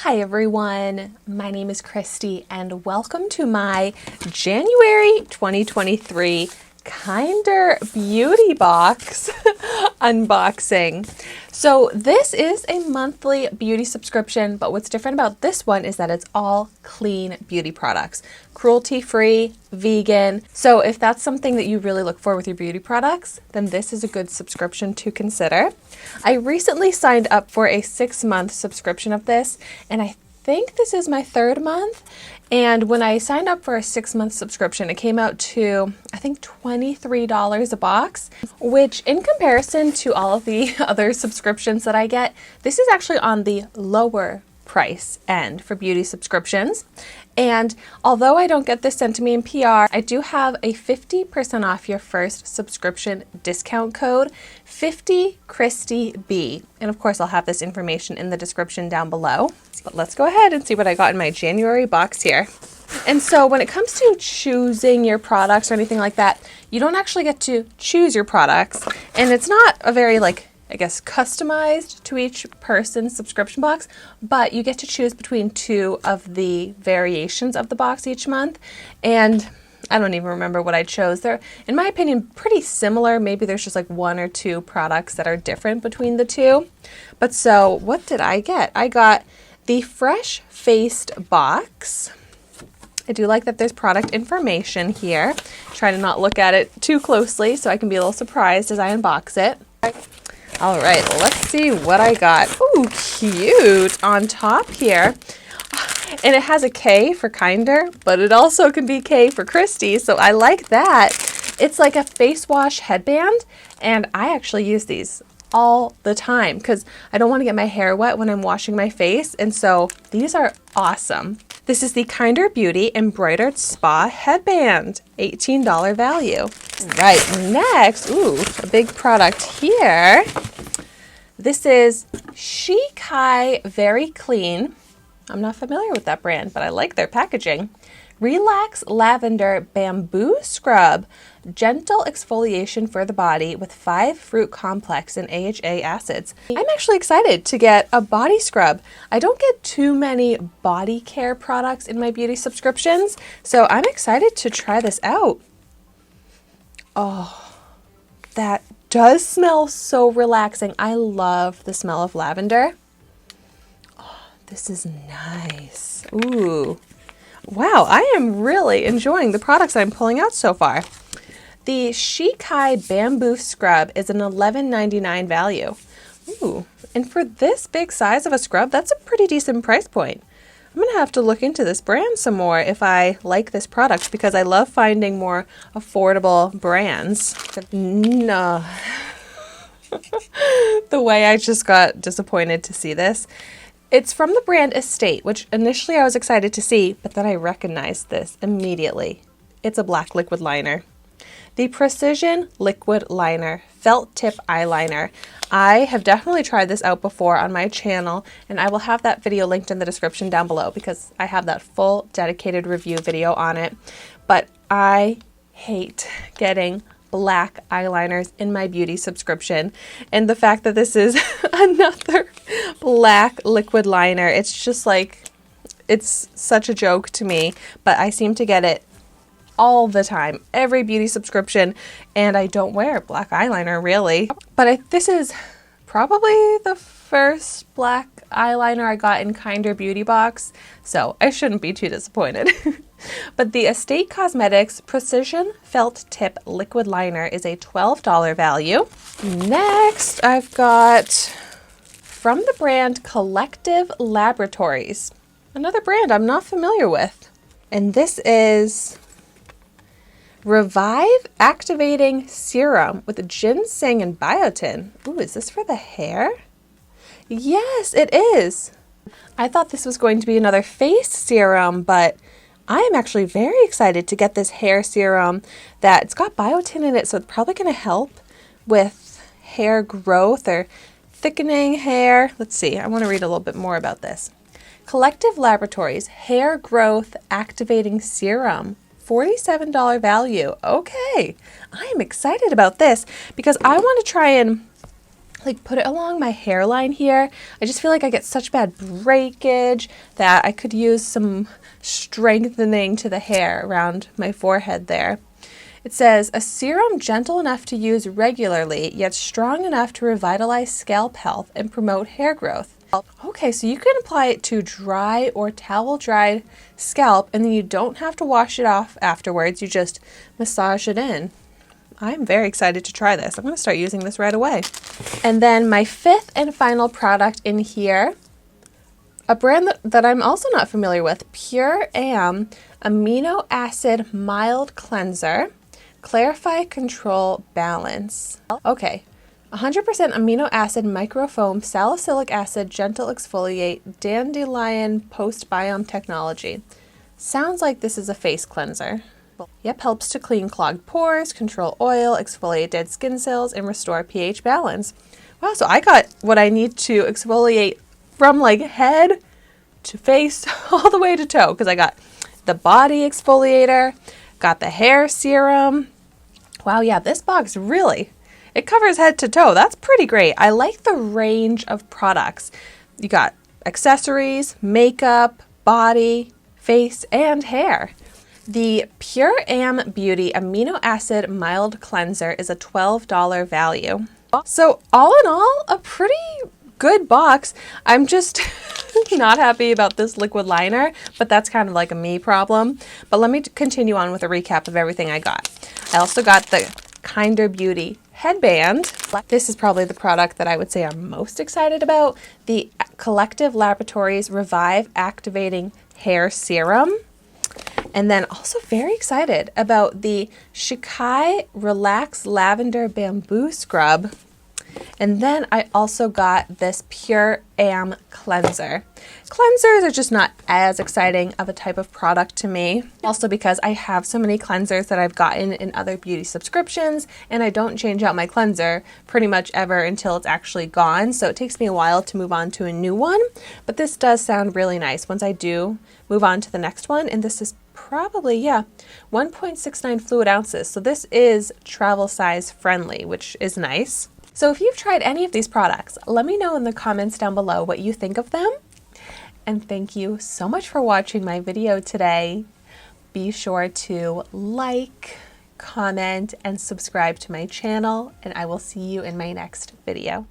Hi everyone, my name is Christy and welcome to my January 2023 Kinder Beauty Box unboxing. So this is a monthly beauty subscription, but what's different about this one is that it's all clean beauty products, cruelty-free, vegan. So if that's something that you really look for with your beauty products, then this is a good subscription to consider. I recently signed up for a 6-month subscription of this, and I think this is my 3rd month. And when I signed up for a 6-month subscription, it came out to, I think, $23 a box, which in comparison to all of the other subscriptions that I get, this is actually on the lower price end for beauty subscriptions. And although I don't get this sent to me in PR, I do have a 50% off your first subscription discount code, 50ChristyB. And of course, I'll have this information in the description down below. But let's go ahead and see what I got in my January box here. And so when it comes to choosing your products or anything like that, you don't actually get to choose your products. And it's not a very, customized to each person's subscription box, but you get to choose between 2 of the variations of the box each month. And I don't even remember what I chose. They're, in my opinion, pretty similar. Maybe there's just like 1 or 2 products that are different between the 2. But so what did I get? I got the Fresh Faced box. I do like that there's product information here. Try to not look at it too closely so I can be a little surprised as I unbox it. All right, let's see what I got. Ooh, cute on top here. And it has a K for Kinder, but it also can be K for Christy, so I like that. It's like a face wash headband, and I actually use these all the time because I don't want to get my hair wet when I'm washing my face, and so these are awesome. This is the Kinder Beauty Embroidered Spa Headband, $18 value. Right, next, ooh, a big product here. This is Chic High Very Clean. I'm not familiar with that brand, but I like their packaging. Relax Lavender Bamboo Scrub. Gentle exfoliation for the body with 5 fruit complex and AHA acids. I'm actually excited to get a body scrub. I don't get too many body care products in my beauty subscriptions, so I'm excited to try this out. Oh, that does smell so relaxing. I love the smell of lavender. Oh, this is nice. Ooh. Wow, I am really enjoying the products I'm pulling out so far. The Chic High Bamboo Scrub is an $11.99 value. Ooh, and for this big size of a scrub, that's a pretty decent price point. I'm gonna have to look into this brand some more if I like this product because I love finding more affordable brands. No. The way I just got disappointed to see this. It's from the brand Estate, which initially I was excited to see, but then I recognized this immediately. It's a black liquid liner. The Precision Liquid Liner Felt Tip Eyeliner. I have definitely tried this out before on my channel, and I will have that video linked in the description down below because I have that full dedicated review video on it. But I hate getting black eyeliners in my beauty subscription, and the fact that this is another black liquid liner, it's just like, it's such a joke to me, but I seem to get it all the time, every beauty subscription, and I don't wear black eyeliner really. But this is probably the first black eyeliner I got in Kinder Beauty Box, so I shouldn't be too disappointed. But the Estate Cosmetics Precision Felt Tip Liquid Liner is a $12 value. Next, I've got from the brand Collective Laboratories, another brand I'm not familiar with. And this is Revive Activating Serum with ginseng and biotin. Ooh, is this for the hair? Yes, it is. I thought this was going to be another face serum, but I am actually very excited to get this hair serum that it's got biotin in it, so it's probably going to help with hair growth or thickening hair. Let's see, I want to read a little bit more about this. Collective Laboratories Hair Growth Activating Serum. $47 value. Okay, I am excited about this because I want to try and like put it along my hairline here. I just feel like I get such bad breakage that I could use some strengthening to the hair around my forehead there. It says, a serum gentle enough to use regularly, yet strong enough to revitalize scalp health and promote hair growth. Okay, so you can apply it to dry or towel dried scalp, and then you don't have to wash it off afterwards. You just massage it in. I'm very excited to try this. I'm going to start using this right away. And then my fifth and final product in here, a brand that I'm also not familiar with, Pure Am Amino Acid Mild Cleanser, Clarify, Control, Balance. Okay, 100% amino acid microfoam, salicylic acid, gentle exfoliate, dandelion post-biome technology. Sounds like this is a face cleanser. Yep, helps to clean clogged pores, control oil, exfoliate dead skin cells, and restore pH balance. Wow, so I got what I need to exfoliate from like head to face all the way to toe, because I got the body exfoliator, got the hair serum. Wow, yeah, this box really, it covers head to toe. That's pretty great. I like the range of products. You got accessories, makeup, body, face, and hair. The Pure Am Beauty Amino Acid Mild Cleanser is a $12 value. So all in all, a pretty good box. I'm just not happy about this liquid liner, but that's kind of like a me problem. But let me continue on with a recap of everything I got. I also got the Kinder Beauty headband. This is probably the product that I would say I'm most excited about. The Collective Laboratories Revive Activating Hair Serum. And then also very excited about the Shikai Relax Lavender Bamboo Scrub. And then I also got this Pure Am cleanser. Cleansers are just not as exciting of a type of product to me. Also because I have so many cleansers that I've gotten in other beauty subscriptions, and I don't change out my cleanser pretty much ever until it's actually gone. So it takes me a while to move on to a new one. But this does sound really nice once I do move on to the next one. And this is probably, yeah, 1.69 fluid ounces. So this is travel size friendly, which is nice. So if you've tried any of these products, let me know in the comments down below what you think of them. And thank you so much for watching my video today. Be sure to like, comment, and subscribe to my channel, and I will see you in my next video.